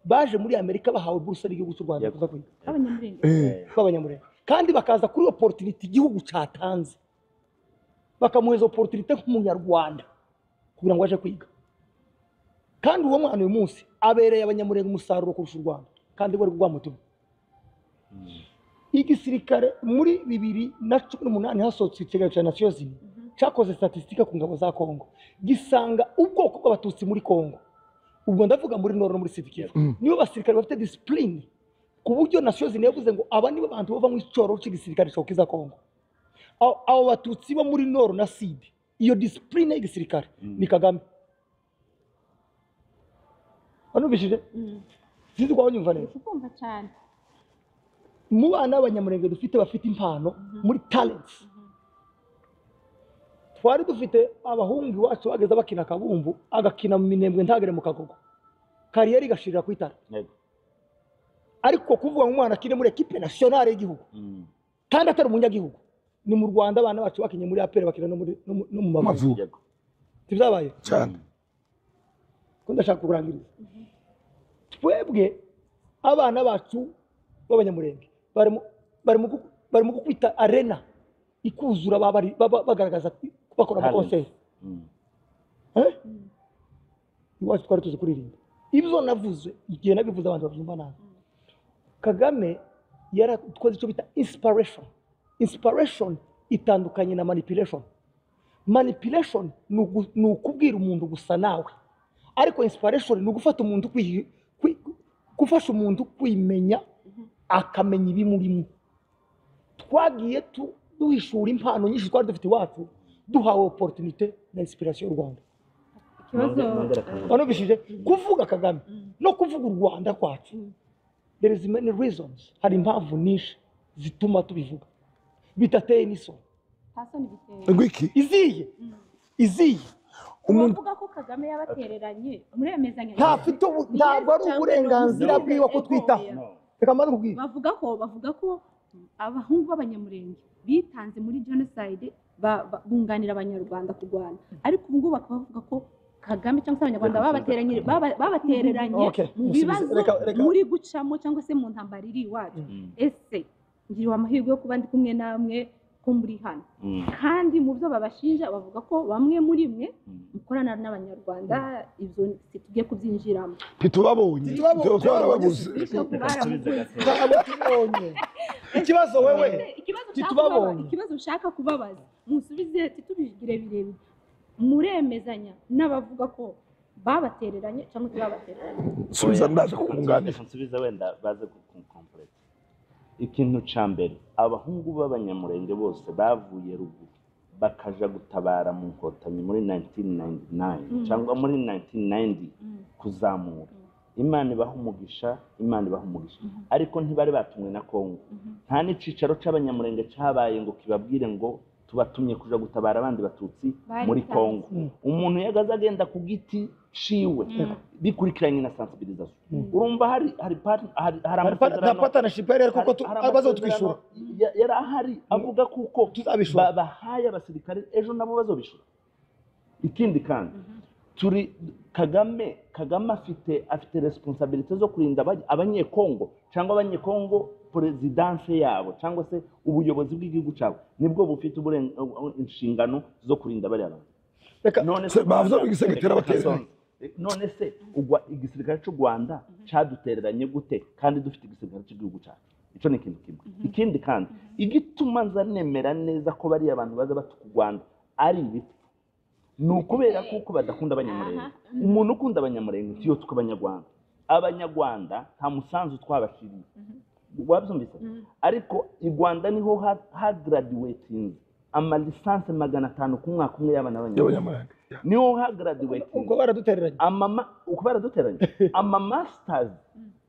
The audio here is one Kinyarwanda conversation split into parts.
baje muri Amerika bahawe buruse y'igihugu cy'u Rwanda kuza kwiga abanyamurenge kandi bakaza kuri opportunity igihugu cyatanze bakamuheza opportunity nk'umunyarwanda kugira ngo aje kwiga kandi uwo mwana uyu munsi abereye abanyamurenge umusaruro kurusha u Rwanda kandi bari kugwamutima igisirikare muri 2018 hasohotse ikiganiro cya Nations Unies cyakoze statistique ku ngabo za Kongo gisanga ubwoko bw'abatutsi muri Kongo ubwo ndavuga muri Nord no muri Sud Kivu nibo basirikare bafite discipline ku buryo Nations Unies yavuze ngo aba nibo bantu bava mu icoro cy'igisirikare cyokiza Kongo abo batutsi bo muri Nord na Sud iyo discipline y'igisirikare ni Kagame anubishije sinzi kwa nyumva neza ukumva cyane mu bana b'abanyamurenge dufite bafite impano muri talents twari dufite abahungu iwacu bageza bakina kabumbu agakina mu minembwe ntagere mu kagogo kariyeri igashirira ku itara ariko kuvuga ngo umwana akine muri equipe nationale y'igihugu kandi atari umunyagihugu ni mu Rwanda abana bacu bakinye muri APR bakina no mu Mavubi tibyabaye cyane ko ndashaka kurangiriza twebwe abana bacu b'abanyamurenge bari mu kwita arena ikuzura bagaragaza bakora amakonser iwacu twari tuzi kuririmba ibyo navuze igihe nabivuze abantu babyumva nabi Kagame yaratwaze icyo bita inspiration itandukanye na manipulation ni ukubwira umuntu gusa nawe ariko inspiration ni ugufata umuntu gufasha umuntu kwimenya akamenya ibimurimo twagiye duhishura impano nyinshi twari dufite iwacu duhawe opportunité na inspiration y'u Rwanda banubishije kuvuga Kagame no kuvuga u Rwanda kwacu there is many reasons hari impamvu nyinshi zituma tubivuga bitateye n'iso ngwiki iziye umuntu uvuga ko Kagame yabatereranye muremezanya ntabwo ari uburenganzira bwiwe ko twitaho reka maze kubwira bavuga ko abahungu b'abanyamurenge bitanze muri genocide bunganira abanyarwanda kurwana ariko ubu ngubu bakaba bavuga ko Kagame cyangwa se abanyarwanda babatereranye mu bibazo muri gucamo cyangwa se mu ntambara iri iwacu ese ngiriwe amahirwe yo kuba ndi kumwe namwe ko muri hano kandi mu byo babashinja bavuga ko bamwe muri mwe mukorana n'abanyarwanda ibyo tugiye kubyinjiramo titubabonye ikibazo wewe titubabonye ikibazo ushaka kubabaza musubize titubigire birebire muremezanya n'abavuga ko babatereranye cyangwa se babatereranye subiza ndaje kunganira nsubiza wenda baze complete ikintu ca mbere abahungu b'abanyamurenge bose bavuye ruguru bakaja gutabara mu nkotanyi muri 1999 cyangwa muri 1990 kuzamura Imana ibaha umugisha ariko ntibari batumwe na Kongo nta n'icicaro c'abanyamurenge cabaye ngo kibabwire ngo tubatumye kuja gutabara abandi batutsi muri Kongo umuntu yagaza agenda ku giti ciwe bikurikiranye na sensibilisation urumva hari partnership yari kuko bazotwishura yari ahari avuga kuko bahaye abasirikare ejo nabo bazobishura ikindi kandi turi Kagame afite responsabilité zo kurinda abanyekongo cyangwa abanyekongo presidence yabo cyangwa se ubuyobozi bw'igihugu cyabo nibwo bufite inshingano zo kurinda bari abantu none se bavuze bigisegitera bateranye none se igisirikare cy'u Rwanda cyadutereranye gute kandi dufite igisirikare cy'igihugu cyacu icyo ni ikintu kimwe ikindi kandi igituma nzanemera neza ko bari abantu baza batuka u Rwanda ari ibiti ni ukubera kuko badakunda abanyamurenge umuntu ukunda abanyamurenge tiyo abanyarwanda nta musanzu twabashiriye wabyumvise ariko i Rwanda niho ha graduating ama lisanse 500 ku mwaka umwe y'abana b'abanyamurenge niho ha graduating uko baradutereranye ama masters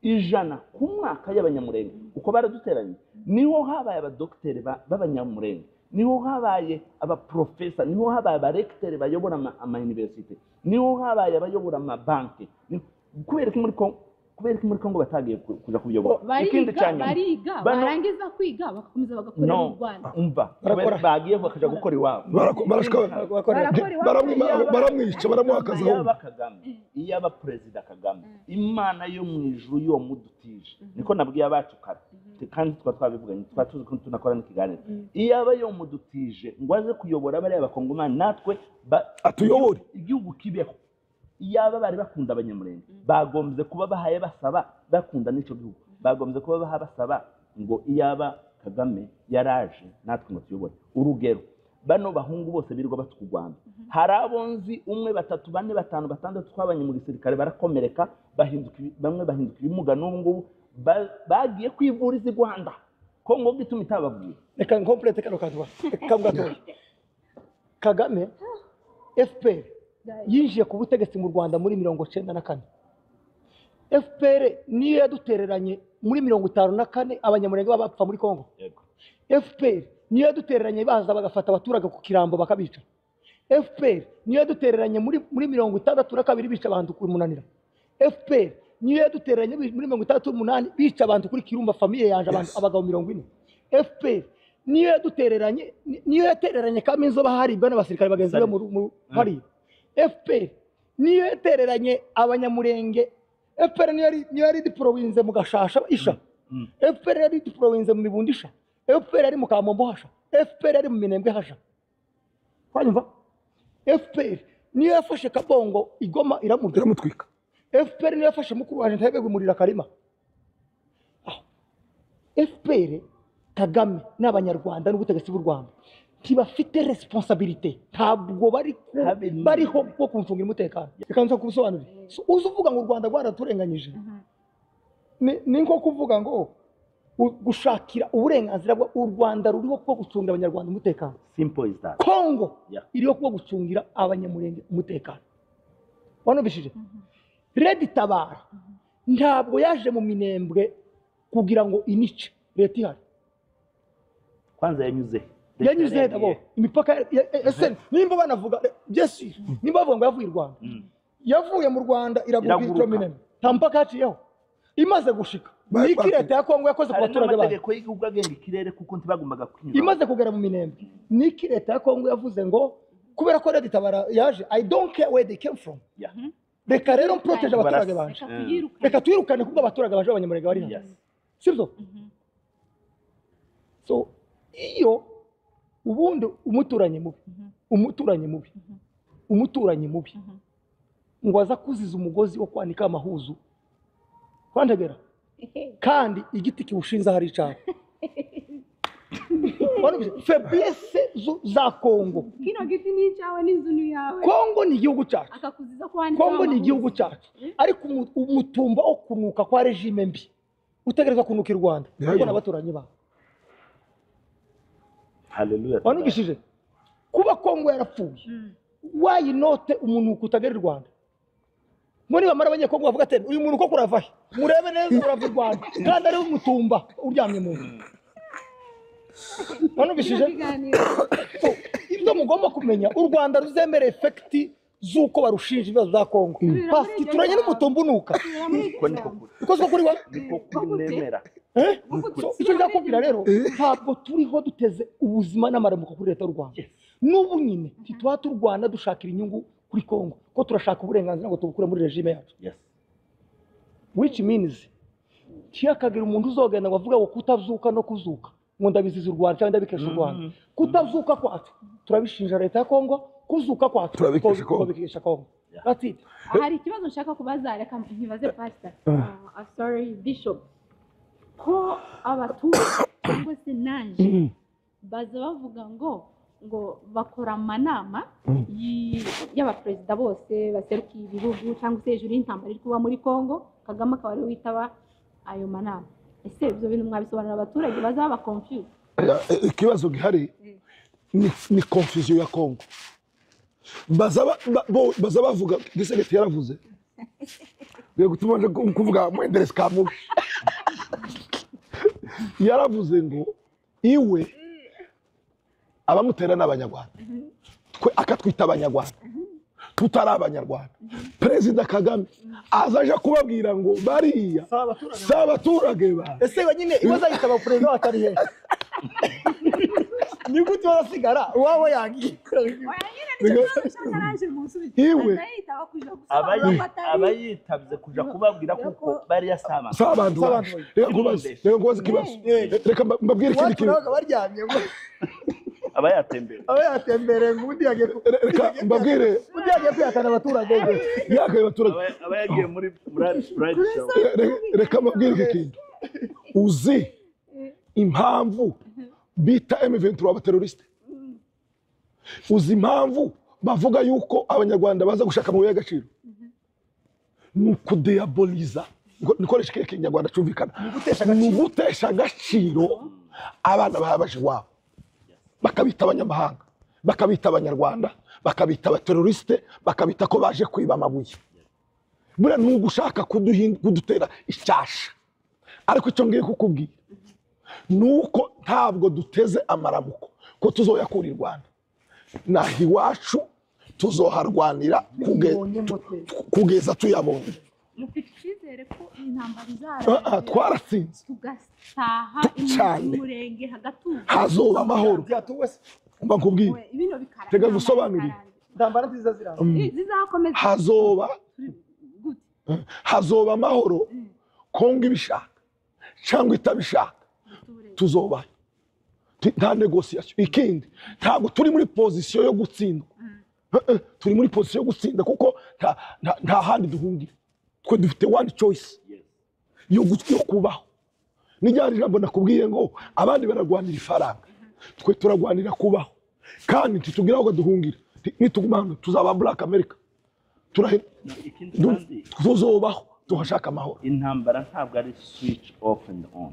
100 ku mwaka y'abanyamurenge uko baraduteranye niho habaye abadokiteri b'abanyamurenge niho habaye abaprofesa niho habaye abarecteur bayobora ama university niho habaye abayobora ama banki kubera ko muri kubera ko muri Kongo batagiye kuja kuyobora ikindi cyanya bariga barangiza kwiga bagakomeza bagakorera mu Rwanda umva bagiye bakaja gukora iwabo baramwica baramuhakaza yaba Kagame iyaba Perezida Kagame Imana yo mu ijuru yo mudutije niko nabwiye abacu kandi twabivuganye twatuzi ko tunakora n'ikiganiro iyaba yo mudutije ngo aze kuyobora bari abakongomani natwe atuyobore igihugu kibeho iyaba bari bakunda abanyamurenge bagombye kuba bahaye basaba bakunda n'ico gihugu bagombye kuba baha basaba ngo iyaba Kagame yaraje natwe ngo tuyobore urugero bano bahungu bose birirwa batukugwanda hari abonzi 1 2 4 5 6 twabanye mu gisirikare barakomereka bamwe bahinduka ibimuga n'ubu bagiye kwivuriza i Rwanda ko ngo gituma itababwiye reka complete kano kaduwa kabwato Kagame FPR yinjiye ku butegetsi mu Rwanda muri 1994 FPR niyo yadutereranye muri 1954 abanyamurenge babapfa muri Kongo FPR niyo yadutereranye baza bagafata abaturage ku kirambo bakabica FPR niyo yadutereranye muri 1962 bica abantu kuri Munanira FPR niyo yadutereranye muri 1968 bica abantu kuri Kirumba famille yanje abantu abagabo 40 FPR niyo yatereranye Kamizo bahari bana basirikare bagenzi be mu hari FPR niyo yatereranye abanyamurenge FPR niyo yari province mu Gashasha isha FPR yari province mu Mibundisha FPR ari mu Kamombo hasha FPR ari mu Minembwe hasha kwanyumva FPR niyo yafashe Kabongo Igoma iramutwika FPR niyo yafashe mukuru wanje Ntebegwe murira Karima FPR Kagame n'abanyarwanda n'ubutegetsi bw'u Rwanda ntibafite responsabilité ntabwo bariho bwo kumfungira umutekano reka nza kubisobanura uzuvuga ngo u Rwanda rwaraturenganyije ni nko kuvuga ngo gushakira uburenganzira bwa u Rwanda ruriho bwo gucungira abanyarwanda umutekano simple is that Kongo iriho bwo gucungira abanyamurenge umutekano wanubishije Red Tabara ntabwo yaje mu Minembwe kugira ngo inice leta ihari kwanza yanyuze dabo imipaka ese nimba banavuga Jesse nimba bavuga ngo yavuye i Rwanda yavuye mu Rwanda iragukira minene tampaka yaciyeho imaze gushika niki leta ya Kongo yakoze ku baturage bayo amategeko y'igihugu agenga ikirere kuko ntibagombaga kwinyura imaze kugera mu Minembwe niki leta ya Kongo yavuze ngo kubera ko Red Tabara yaje I don't care where they came from reka rero protege abaturage banje reka twirukane kubwo abaturage baje abanyamurenge bari hano sibyo so iyo ubundi umuturanyi mubi ngo aza kuziza umugozi wo kwanika amahuzu kwandegera kandi igiti kiwushinze hari icyaha faiblesse za Kongo kino giti ni cyawe n'inzu ni yawe Kongo ni igihugu cyacu akakuziza kwanika Kongo ni igihugu cyacu ariko umutumba wo kunuka kwa regime mbi utegerezwa kunuka i Rwanda kuko n'abaturanyi ba haleluya wanugishije kuba Kongo yarapfuye why not umuntu kutagera i Rwanda muri bamara abanyekongo bavuga ati uyu muntu ko kuravahe murebe neza urava i Rwanda kandi ari umutumba uryamye mu wanugishije ibyo mugomba kumenya u Rwanda ruzemera effect zuko barushinja ibibazo za Kongo basi turanye n'umutumba unuka uko kuri wa nemera icyo ndakubwira rero ntabwo turiho duteze ubuzima n'amaramuko kuri leta y'u Rwanda n'ubu nyine titwa turwana dushakira inyungu kuri Kongo ko turashaka uburenganzira ngo tubukure muri regime yacu which means cyakagira umuntu uzogenda ngo avuga ngo kutazuka no kuzuka ngo ndabiziza u Rwanda cyangwa ndabikesha u Rwanda kutazuka kwacu turabishinja leta ya Kongo kuzuka kwacu turabikesha Kongo that's it hari ikibazo nshaka kubaza reka ntibaze pastor sorry bishop ko abaturage cyangwa se nanje baza bavuga ngo bakora amanama y'abaperezida bose baserukiye ibihugu cyangwa se hejuru y'intambara iri kuba muri Kongo Kagame akaba ari witaba ayo manama ese ibyo bintu mwabisobanurira abaturage bazaba confused ikibazo gihari ni confusion ya Kongo baza bavuga gisegeti yaravuze biye gutuma nje kuvuga mwenderesi kamushi yaravuze ngo iwe abamutera n'abanyarwanda twe akatwita abanyarwanda tutari abanyarwanda perezida Kagame azaje kubabwira ngo bariya si abaturage ba ese nyine ibaza yitaba perezida watari he ni gute barasigara uwawe yagiye iwe abayitabye kuja kubabwira kuko bari yasaba sabantu reka kubaza ikibazo reka mbabwire ikindi kintu baryamye abayatembere ngundi yagiye reka mbabwire ngundi yagiye kwihakana abaturage yakaye abaturage abayagiye muri Bright Show reka mbabwire iki kintu uzi impamvu bita M23 abateroriste uzi impamvu bavuga yuko abanyarwanda baza gushaka mu y'agaciro nukudiaboliza nikoresha keke nyarwanda cyumvikana nugutesha agaciro abana babaje wabo bakabita abanyamahanga bakabita abanyarwanda bakabita abateroriste bakabita ko baje kwiba amabuye bura nugushaka kudutera icyasha ariko icyo ngiye kukubwira nuko ntabwo duteze amaramuko ko tuzoyakura i Rwanda naho iwacu tuzoharwanira kugeza tuyabonye mufite icyizere ko intambara izara twaratsinze tugasaha umurenge hagatuza hazoba amahoro mba nkubwiye ibino bikara tega gusobanurira intambara nziza zizakomeza hazoba amahoro Kongo ibishaka cyangwa itabishaka tuzoba nta negociation ikindi ntabwo turi muri position yo gutsindwa turi muri position yo gutsinda kuko nta handi duhungira twe dufite one choice yo kubaho nijyana ijambo nakubwiye ngo abandi baragwanira ifaranga twe turagwanira kubaho kandi ntitugira aho duhungira nituguma hano tuzaba Black America tuzobaho tuhashaka amahoro intambara ntabwo ari switch off and on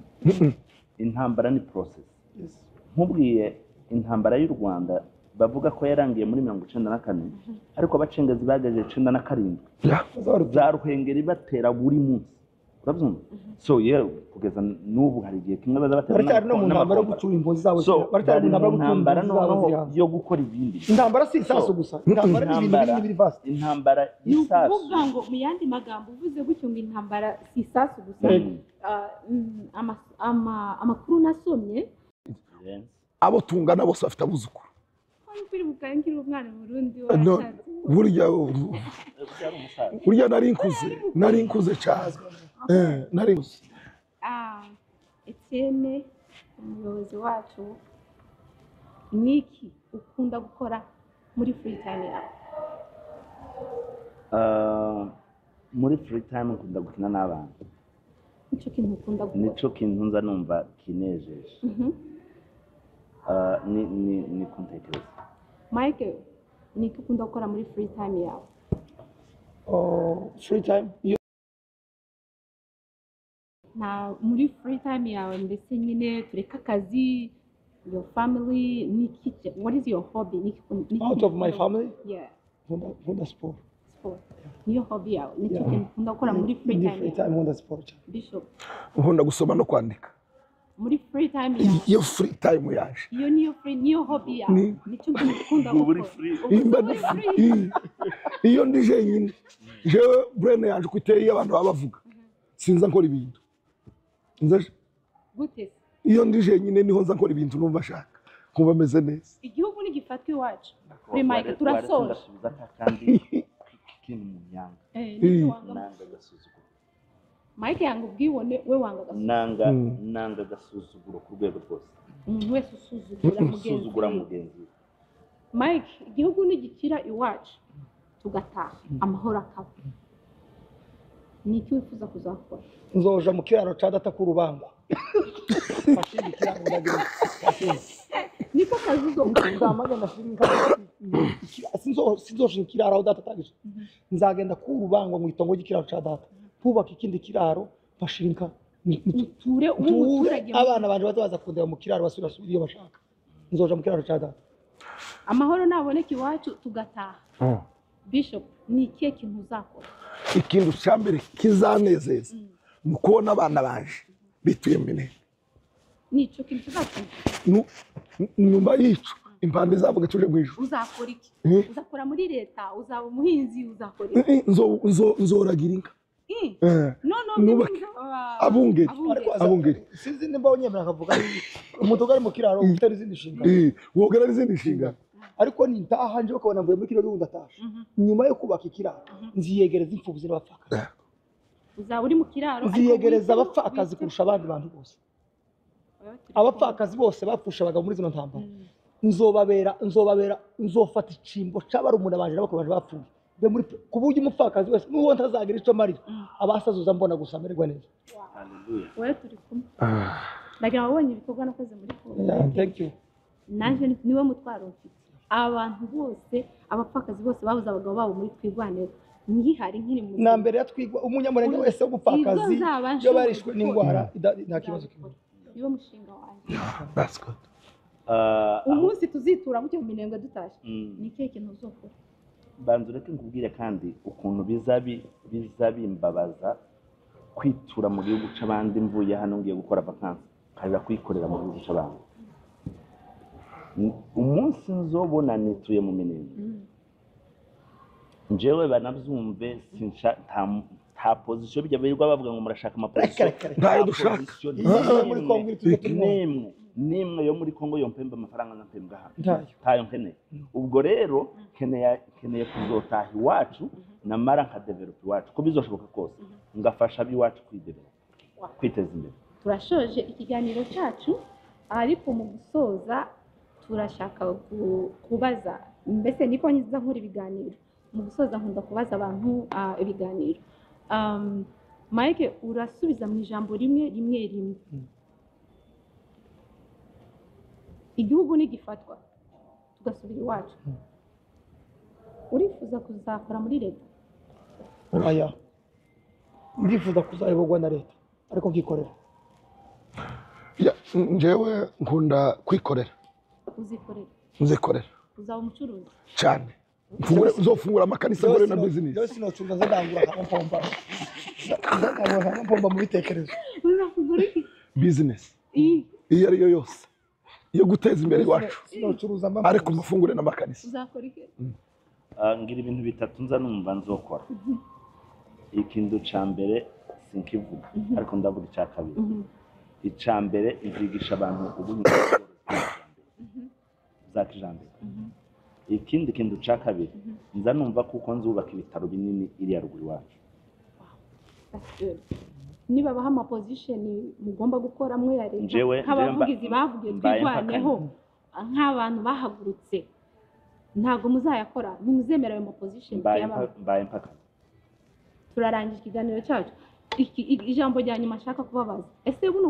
intambara ni process nkubwiye intambara y'u Rwanda bavuga ko yarangiye muri 1994 ariko abacengezi bagaje 1997 za Ruhengeri batera buri munsi urabyumva so kugeza n'ubu hari igihe kimwe baza batera baracyari no mu ntambara yo gucura impunzi zabo baracyari mu ntambara yo gukora ibindi intambara si isasu gusa intambara ni ibintu biri vast intambara isasu uvuga ngo mu yandi magambo uvuze gutyo ngo intambara si isasu gusa amakuru nasomye abo tungana bose bafite abuzukuru kuri bukangira umwana mu Burundi burya nari nkuze cyane nari nkuze Etienne umuyobozi wacu niki ukunda gukora muri free time yawe muri free time ukunda gukina n'abana nicyo kintu ukunda gukora nicyo kintu nza numva kinejeje ni kuntekereza Mike niki ukunda gukora muri free time yawe free time na muri free time yawe mbese nyine tureka akazi your family niki what is your hobby niki out of my family nkunda sport niyo hobby yawe nicyo kintu ukunda gukora muri free time nkunda sport Bishop nkunda gusoma no kwandika muri free time yawe iyo free time yaje niyo hobby yawe nicyo kintu ukunda muri gukora free iyo ndi jenyine jewe brain yanje kwiteye abantu babavuga sinza nkora ibintu gute iyo ndi jenyine niho nza nkora ibintu numva shaka kuba meze neza igihugu ni gifatwa iwacu kuri Mike turasoje kandi kintu mu nyanga nanga gasuzuguro Mike yanga ubwibone we wanga gasuzuguro nanga gasuzuguro ku rwego rwose umuntu wese usuzugura mugenzi Mike igihugu ni gikira iwacu tugataha amahoro akaba niki wifuza kuzakora nzoja mu kiraro ca data ku rubango fashindi kiraro ndagira niko kazuzo ndamaga ndashinga sinzoshinga kiraro aho data tagije nzagenda ku rubango mu itongo ry'ikiraro ca data kubaka ikindi kiraro fashinga ture umuturage abana banje bazaza kundeba mu kiraro basubira iyo bashaka nzoja mu kiraro ca data amahoro naboneka iwacu tugataha Bishop ni ikihe kintu uzakora ikintu cyambere kizanezeza ni ukubona abana baje bituye mbere nico kintu uzakora nyuma y'ico impande zavuga tuje mu ijuru uzakora iki Eh? uzakora muri leta uzaba umuhinzi uzakora iki nzoragira inka no nubake abungeri abungeri sinzi nimba unyemera akavuga umuduga ari mu kiraro ufite izindi nshinga wogera n'izindi nshinga ariko nintaha nje bakabona mvuye muri kino gihugu ndatasha nyuma yo kubaka ikiraro nziyegereza imfubyi n'abapfakazi uzaba uri mu kiraro nziyegereza abapfakazi kurusha abandi bantu bose abapfakazi bose bapfusha abagabo muri zino ntambara nzofata icimbo c'abarumuna banje n'abakobwa bapfuye ku buryo umupfakazi wese n'uwo ntazagira ico marira abasazuza mbona gusa amererwa neza. wowe turi kumwe ndagira wabonye ibikorwa nakoze muri Congo. Thank you. Nanje niwe mutwaro mfite abantu bose abapfakazi bose babuze abagabo babo muri twigwaniro ngihari nkiri mu na mbere yatwigwa umunyamurenge wese w'umupfakazi yo barishwe n'indwara nta kibazo kimwe. niwo mushinga wanjye. That's good. Umunsi tuzitura gutyo mu minembwe dutashe ni ikihe kintu uzokora? banza ureke nkubwire kandi ukuntu bizabimbabaza kwitura mu gihugu c'abandi mvuye hano ngiye gukora vacances kaja kwikorera mu gihugu c'abandi. Umunsi nzobona nituye mu minembwe njewe banavyumve nta position bijya birirwa bavuga ngo murashaka ama position ntayo dushaka muri Kongo nimwe yo muri Kongo yompemba amafaranga nampembwa hano ntayo tayo nkeneye. Ubwo rero keneye kuzotaha iwacu namara nka develop iwacu ko bizoshoboka kose ngafasha abiwacu kwiteza imbere. Turashoje ikiganiro cyacu ariko mu gusoza turashaka kubaza mbese niko nyiza nkuri ibiganiro mu gusoza nkunda kubaza abantu ibiganiro. Mike urasubiza mu ijambo rimwe igihugu nigifatwa tugasubira iwacu urifuza kuzakora muri leta? Aya ndifuza kuzayoborwa na leta ariko nkikorera. Njewe nkunda kwikorera. Uzikorera uzaba umucuruzi cyane uzofungura amakanisa ngore na business yo sinocuruza ndangura kampomba mu bitekerezo uzafungura iki business iyo ari yo yose yo guteza imbere iwacu sinocuruza ariko mufungure n'amakanisa. uzakora iki? Ngira ibintu bitatu nza numva nzokora. Ikintu ca mbere sinkivuga ariko ndavuga icya kabiri. Icya mbere izigisha abantu ubundi za kijambere. Ikindi kintu ca kabiri nza numva kuko nzubaka ibitaro binini iri ya ruguru iwacu. Niba baha ama position mugomba gukora mwe ya leta nk'abavugizi bavugiye twigwaneho nk'abantu bahagurutse ntago muzayakora ntimuzemera ayo ma position mbaye mpaka. Turarangije ikiganiro cyacu ijambo rya nyuma ashaka kubabaza ese buno